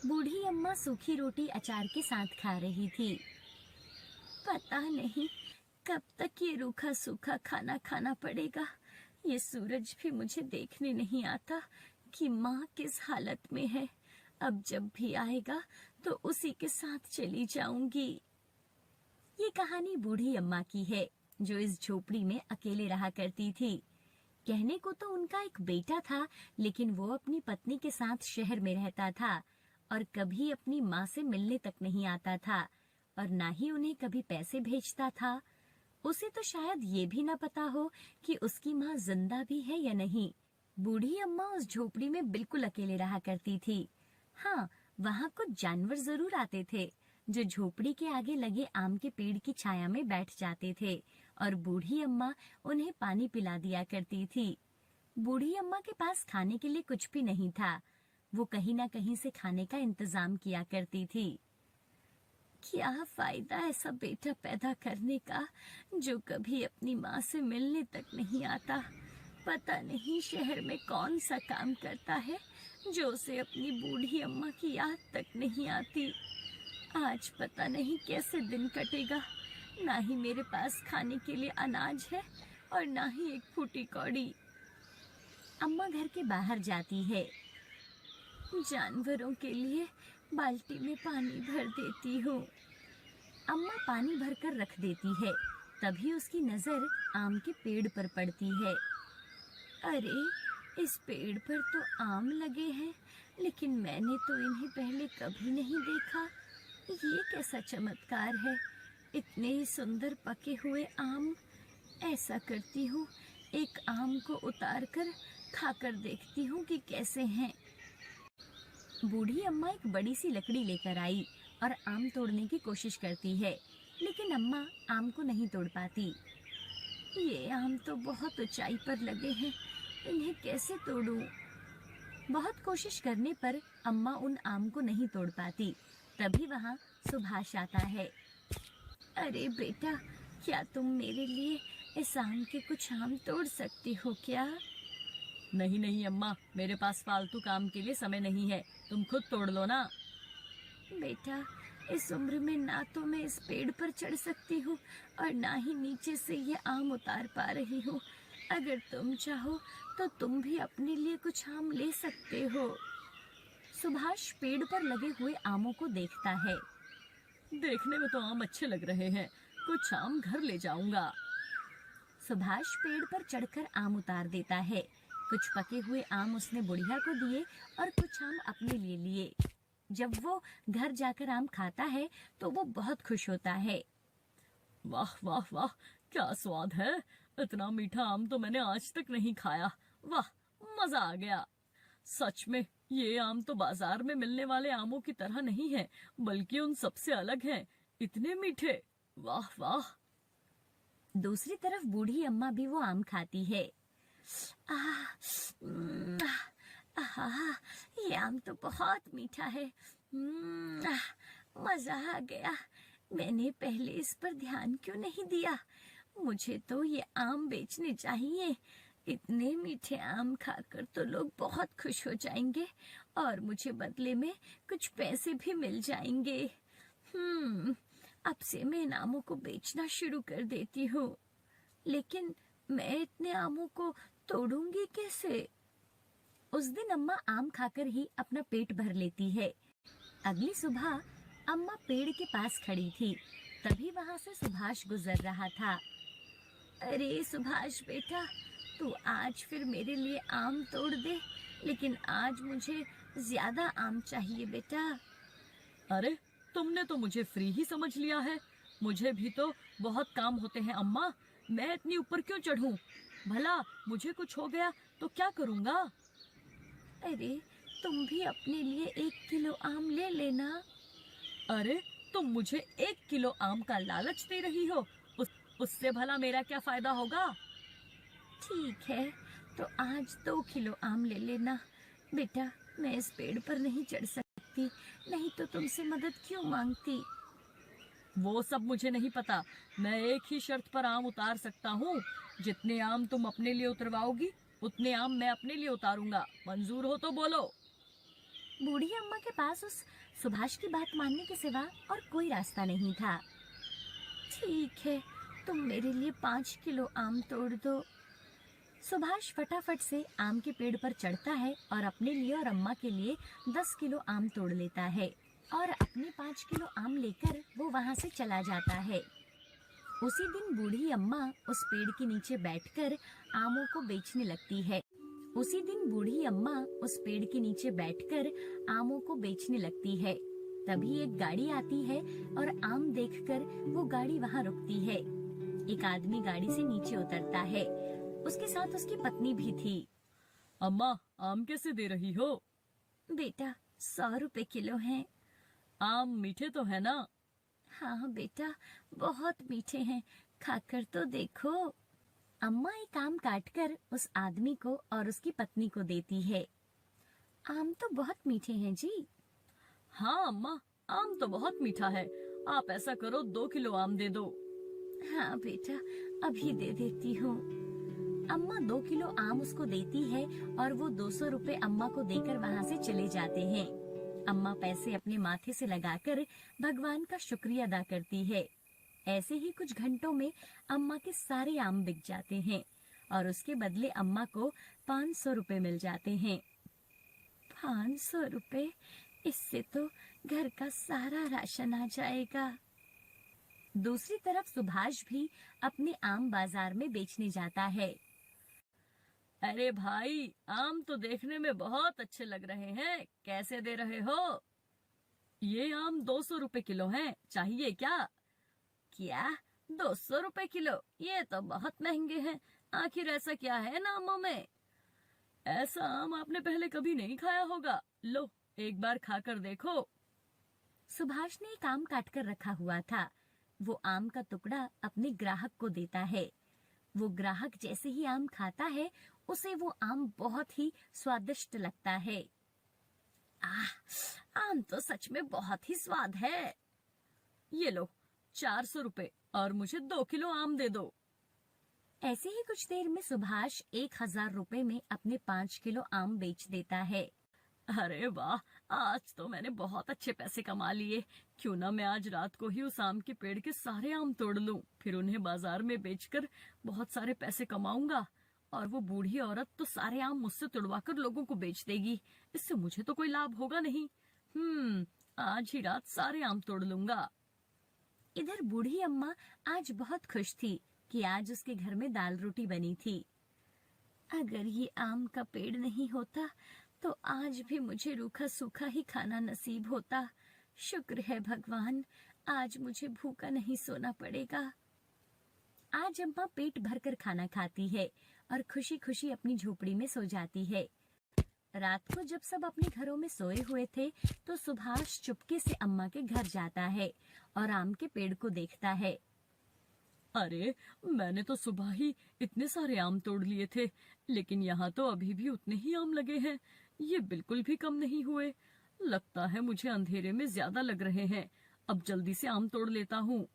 बूढ़ी अम्मा सूखी रोटी अचार के साथ खा रही थी। पता नहीं कब तक ये रूखा सूखा खाना खाना पड़ेगा। ये सूरज भी मुझे देखने नहीं आता कि माँ किस हालत में है। अब जब भी आएगा तो उसी के साथ चली जाऊंगी। ये कहानी बूढ़ी अम्मा की है, जो इस झोपड़ी में अकेले रहा करती थी। कहने को तो उनका एक बेटा था, लेकिन वो अपनी पत्नी के साथ शहर में रहता था और कभी अपनी माँ से मिलने तक नहीं आता था और ना ही उन्हें कभी पैसे भेजता था। उसे तो शायद ये भी ना पता हो कि उसकी माँ जिंदा भी है या नहीं। बूढ़ी अम्मा उस झोपड़ी में बिल्कुल अकेले रहा करती थी। हाँ, वहाँ कुछ जानवर जरूर आते थे, जो झोपड़ी के आगे लगे आम के पेड़ की छाया में बैठ जाते थे और बूढ़ी अम्मा उन्हें पानी पिला दिया करती थी। बूढ़ी अम्मा के पास खाने के लिए कुछ भी नहीं था। वो कहीं ना कहीं से खाने का इंतजाम किया करती थी। क्या फायदा ऐसा बेटा पैदा करने का जो कभी अपनी माँ से मिलने तक नहीं आता। पता नहीं शहर में कौन सा काम करता है जो उसे अपनी बूढ़ी अम्मा की याद तक नहीं आती। आज पता नहीं कैसे दिन कटेगा। ना ही मेरे पास खाने के लिए अनाज है और ना ही एक फूटी कौड़ी। अम्मा घर के बाहर जाती है। जानवरों के लिए बाल्टी में पानी भर देती हूँ। अम्मा पानी भरकर रख देती है। तभी उसकी नजर आम के पेड़ पर पड़ती है। अरे, इस पेड़ पर तो आम लगे हैं, लेकिन मैंने तो इन्हें पहले कभी नहीं देखा। ये कैसा चमत्कार है, इतने सुंदर पके हुए आम। ऐसा करती हूँ, एक आम को उतार कर खाकर देखती हूँ कि कैसे हैं। बूढ़ी अम्मा एक बड़ी सी लकड़ी लेकर आई और आम तोड़ने की कोशिश करती है, लेकिन अम्मा आम को नहीं तोड़ पाती। ये आम तो बहुत ऊंचाई पर लगे हैं, इन्हें कैसे तोड़ूं? बहुत कोशिश करने पर अम्मा उन आम को नहीं तोड़ पाती। तभी वहाँ सुभाष आता है। अरे बेटा, क्या तुम मेरे लिए इस आम के कुछ आम तोड़ सकती हो क्या? नहीं नहीं अम्मा, मेरे पास फालतू काम के लिए समय नहीं है, तुम खुद तोड़ लो ना। बेटा, इस उम्र में ना तो मैं इस पेड़ पर चढ़ सकती हूँ और ना ही नीचे से ये आम उतार पा रही हूँ। अगर तुम चाहो तो तुम भी अपने लिए कुछ आम ले सकते हो। सुभाष पेड़ पर लगे हुए आमों को देखता है। देखने में तो आम अच्छे लग रहे हैं, कुछ आम घर ले जाऊंगा। सुभाष पेड़ पर चढ़कर आम उतार देता है। कुछ पके हुए आम उसने बुढ़िया को दिए और कुछ आम अपने लिए लिए। जब वो घर जाकर आम खाता है तो वो बहुत खुश होता है। वाह वाह वाह, क्या स्वाद है! इतना मीठा आम तो मैंने आज तक नहीं खाया। वाह, मजा आ गया। सच में ये आम तो बाजार में मिलने वाले आमों की तरह नहीं है, बल्कि उन सबसे अलग हैं। इतने मीठे! वाह वाह। दूसरी तरफ बूढ़ी अम्मा भी वो आम खाती है। आह, आह, ये आम तो बहुत मीठा है। मजा आ गया। मैंने पहले इस पर ध्यान क्यों नहीं दिया? मुझे तो ये आम बेचने चाहिए। इतने मीठे आम खाकर तो लोग बहुत खुश हो जाएंगे और मुझे बदले में कुछ पैसे भी मिल जाएंगे। अब से मैं इन आमों को बेचना शुरू कर देती हूँ। लेकिन मैं इतने आमों को तोड़ूंगी कैसे? उस दिन अम्मा आम खाकर ही अपना पेट भर लेती है। अगली सुबह अम्मा पेड़ के पास खड़ी थी। तभी वहां से सुभाष गुजर रहा था। अरे सुभाष बेटा, तू आज फिर मेरे लिए आम तोड़ दे, लेकिन आज मुझे ज्यादा आम चाहिए बेटा। अरे, तुमने तो मुझे फ्री ही समझ लिया है। मुझे भी तो बहुत काम होते हैं अम्मा, मैं इतनी ऊपर क्यों चढ़ूं? भला मुझे कुछ हो गया तो क्या करूंगा? अरे, तुम भी अपने लिए 1 किलो आम ले लेना। अरे, तुम मुझे 1 किलो आम का लालच दे रही हो, उससे भला मेरा क्या फायदा होगा? ठीक है, तो आज 2 किलो आम ले लेना। बेटा, मैं इस पेड़ पर नहीं चढ़ सकती, नहीं तो तुमसे मदद क्यों मांगती? वो सब मुझे नहीं पता। मैं एक ही शर्त पर आम उतार सकता हूँ। जितने आम तुम अपने लिए उतरवाओगी, उतने आम मैं अपने लिए उतारूंगा। मंजूर हो तो बोलो। बूढ़ी अम्मा के पास उस सुभाष की बात मानने के सिवा और कोई रास्ता नहीं था। ठीक है, तुम मेरे लिए 5 किलो आम तोड़ दो। सुभाष फटाफट से आम के पेड़ पर चढ़ता है और अपने लिए और अम्मा के लिए 10 किलो आम तोड़ लेता है और अपने 5 किलो आम लेकर वो वहाँ से चला जाता है। उसी दिन बूढ़ी अम्मा उस पेड़ के नीचे बैठकर आमों को बेचने लगती है। उसी दिन बूढ़ी अम्मा उस पेड़ के नीचे बैठकर आमों को बेचने लगती है। तभी एक गाड़ी आती है और आम देखकर वो गाड़ी वहाँ रुकती है। एक आदमी गाड़ी से नीचे उतरता है। उसके साथ उसकी पत्नी भी थी। अम्मा, आम कैसे दे रही हो? बेटा, 100 रुपए किलो हैं। आम मीठे तो है ना? हाँ बेटा, बहुत मीठे हैं, खाकर तो देखो। अम्मा एक आम काटकर उस आदमी को और उसकी पत्नी को देती है। आम तो बहुत मीठे हैं जी। हाँ अम्मा, आम तो बहुत मीठा है। आप ऐसा करो, 2 किलो आम दे दो। हाँ बेटा, अभी दे देती हूँ। अम्मा 2 किलो आम उसको देती है और वो 200 रुपए अम्मा को देकर वहाँ से चले जाते हैं। अम्मा पैसे अपने माथे से लगाकर भगवान का शुक्रिया अदा करती है। ऐसे ही कुछ घंटों में अम्मा के सारे आम बिक जाते हैं और उसके बदले अम्मा को 500 रुपए मिल जाते हैं। 500 रुपए, इससे तो घर का सारा राशन आ जाएगा। दूसरी तरफ सुभाष भी अपने आम बाजार में बेचने जाता है। अरे भाई, आम तो देखने में बहुत अच्छे लग रहे हैं, कैसे दे रहे हो? ये आम 200 रुपए किलो हैं, चाहिए क्या? क्या 200 रुपए किलो? ये तो बहुत महंगे हैं। आखिर ऐसा क्या है इन आमों में? ऐसा आम आपने पहले कभी नहीं खाया होगा। लो, एक बार खाकर देखो। सुभाष ने एक आम काटकर रखा हुआ था। वो आम का टुकड़ा अपने ग्राहक को देता है। वो ग्राहक जैसे ही आम खाता है, उसे वो आम बहुत ही स्वादिष्ट लगता है। आम तो सच में बहुत ही स्वाद है। ये लो 400 रुपए और मुझे 2 किलो आम दे दो। ऐसे ही कुछ देर में सुभाष 1000 रुपए में अपने 5 किलो आम बेच देता है। अरे वाह, आज तो मैंने बहुत अच्छे पैसे कमा लिए। क्यों ना मैं आज रात को ही उस आम के पेड़ के सारे आम तोड़ लूं, फिर उन्हें बाजार में बेचकर बहुत सारे पैसे कमाऊंगा और वो बूढ़ी औरत तो सारे आम मुझसे तुड़वाकर लोगों को बेच देगी। इससे मुझे तो कोई लाभ होगा नहीं। आज ही रात सारे आम तोड़ लूंगा। इधर बूढ़ी अम्मा आज बहुत खुश थी कि आज उसके घर में दाल रोटी बनी थी। अगर ये आम का पेड़ नहीं होता तो आज भी मुझे रूखा सूखा ही खाना नसीब होता। शुक्र है भगवान, आज मुझे भूखा नहीं सोना पड़ेगा। आज अम्मा पेट भरकर खाना खाती है और खुशी खुशी अपनी झोपड़ी में सो जाती है। रात को जब सब अपने घरों में सोए हुए थे तो सुभाष चुपके से अम्मा के घर जाता है और आम के पेड़ को देखता है। अरे, मैंने तो सुबह ही इतने सारे आम तोड़ लिए थे, लेकिन यहाँ तो अभी भी उतने ही आम लगे हैं। ये बिल्कुल भी कम नहीं हुए। लगता है मुझे अंधेरे में ज्यादा लग रहे हैं। अब जल्दी से आम तोड़ लेता हूँ।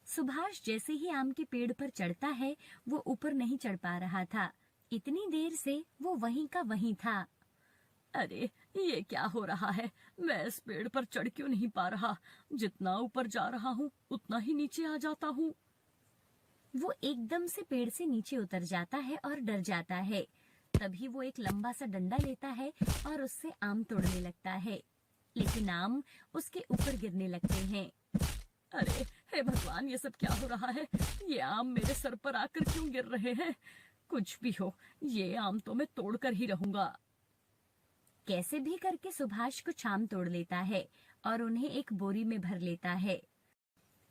सुभाष जैसे ही आम के पेड़ पर चढ़ता है, वो ऊपर नहीं चढ़ पा रहा था। इतनी देर से वो वहीं का वहीं था। अरे, ये क्या हो रहा है? मैं इस पेड़ पर चढ़ क्यों नहीं पा रहा? जितना ऊपर जा रहा हूँ उतना ही नीचे आ जाता हूँ। वो एकदम से पेड़ से नीचे उतर जाता है और डर जाता है। तभी वो एक लंबा सा डंडा लेता है और उससे आम तोड़ने लगता है, लेकिन आम उसके ऊपर गिरने लगते हैं। अरे हे भगवान, ये सब क्या हो रहा है? ये आम मेरे सर पर आकर क्यों गिर रहे हैं? कुछ भी हो, ये आम तो मैं तोड़कर ही रहूंगा। कैसे भी करके सुभाष कुछ आम तोड़ लेता है और उन्हें एक बोरी में भर लेता है।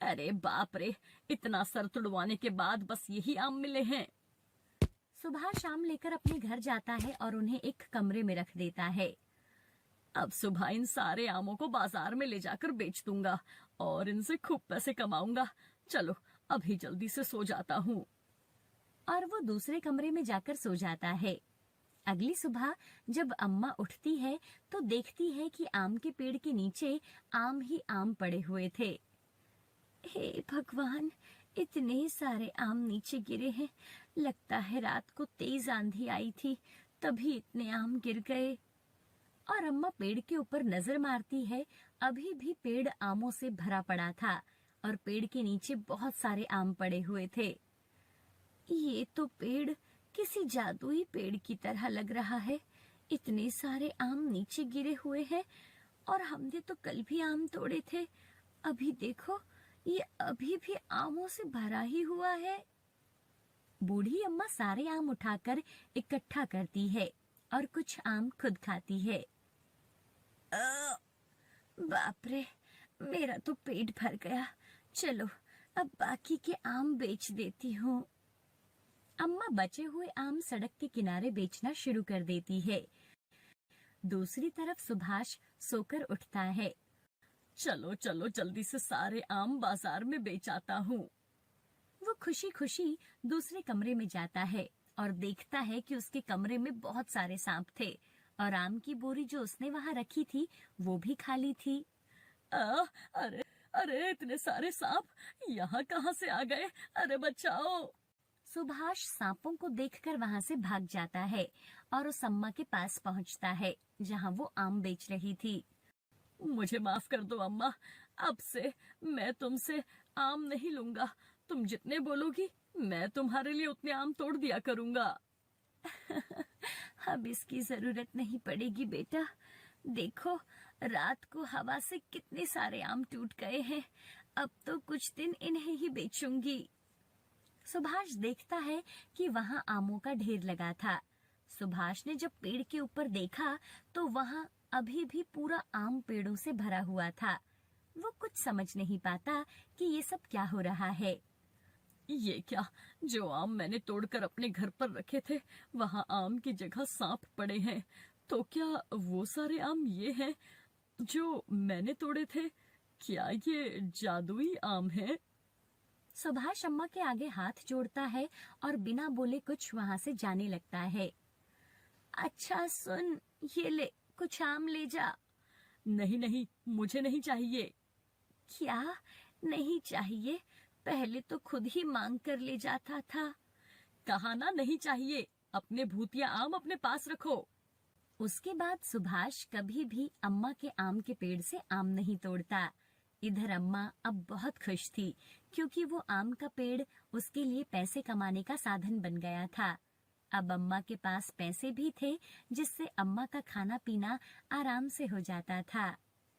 अरे बाप रे, इतना सर तुड़वाने के बाद बस यही आम मिले हैं। सुभाष आम लेकर अपने घर जाता है और उन्हें एक कमरे में रख देता है। अब सुबह इन सारे आमों को बाजार में ले जाकर बेच दूंगा और इनसे खूब पैसे कमाऊंगा। चलो, अभी जल्दी से सो जाता हूँ। और वो दूसरे कमरे में जाकर सो जाता है। अगली सुबह जब अम्मा उठती है तो देखती है कि आम के पेड़ के नीचे आम ही आम पड़े हुए थे। हे भगवान, इतने सारे आम नीचे गिरे हैं। लगता है रात को तेज आंधी आई थी, तभी इतने आम गिर गए। और अम्मा पेड़ के ऊपर नजर मारती है। अभी भी पेड़ आमों से भरा पड़ा था और पेड़ के नीचे बहुत सारे आम पड़े हुए थे। ये तो पेड़ किसी जादुई पेड़ की तरह लग रहा है। इतने सारे आम नीचे गिरे हुए हैं और हमने तो कल भी आम तोड़े थे। अभी देखो, ये अभी भी आमों से भरा ही हुआ है। बूढ़ी अम्मा सारे आम उठाकर इकट्ठा करती है और कुछ आम खुद खाती है। बाप रे, मेरा तो पेट भर गया। चलो, अब बाकी के आम बेच देती हूँ। अम्मा बचे हुए आम सड़क के किनारे बेचना शुरू कर देती है। दूसरी तरफ सुभाष सोकर उठता है। चलो चलो, जल्दी से सारे आम बाजार में बेच आता हूँ। वो खुशी खुशी दूसरे कमरे में जाता है और देखता है कि उसके कमरे में बहुत सारे सांप थे और आम की बोरी जो उसने वहां रखी थी वो भी खाली थी। अरे अरे, इतने सारे सांप यहाँ कहाँ से आ गए? अरे बचाओ! सुभाष सांपों को देखकर वहां से भाग जाता है और उस अम्मा के पास पहुंचता है जहां वो आम बेच रही थी। मुझे माफ कर दो अम्मा, अब से मैं तुमसे आम नहीं लूंगा। तुम जितने बोलोगी मैं तुम्हारे लिए उतने आम तोड़ दिया करूंगा। अब इसकी जरूरत नहीं पड़ेगी बेटा। देखो, रात को हवा से कितने सारे आम टूट गए हैं। अब तो कुछ दिन इन्हें ही बेचूंगी। सुभाष देखता है कि वहां आमों का ढेर लगा था। सुभाष ने जब पेड़ के ऊपर देखा तो वहां अभी भी पूरा आम पेड़ों से भरा हुआ था। वो कुछ समझ नहीं पाता कि ये सब क्या हो रहा है। ये क्या? जो आम मैंने तोड़कर अपने घर पर रखे थे वहां आम की जगह सांप पड़े हैं। तो क्या वो सारे आम ये हैं जो मैंने तोड़े थे? क्या ये जादुई आम है? सुभाष अम्मा के आगे हाथ जोड़ता है और बिना बोले कुछ वहां से जाने लगता है। अच्छा सुन, ये ले, कुछ आम ले जा। नहीं नहीं, मुझे नहीं चाहिए। क्या नहीं चाहिए? पहले तो खुद ही मांग कर ले जाता था। कहा ना नहीं चाहिए। अपने भूतिया आम अपने पास रखो। उसके बाद सुभाष कभी भी अम्मा के आम के पेड़ से आम नहीं तोड़ता। इधर अम्मा अब बहुत खुश थी क्योंकि वो आम का पेड़ उसके लिए पैसे कमाने का साधन बन गया था। अब अम्मा के पास पैसे भी थे जिससे अम्मा का खाना पीना आराम से हो जाता था।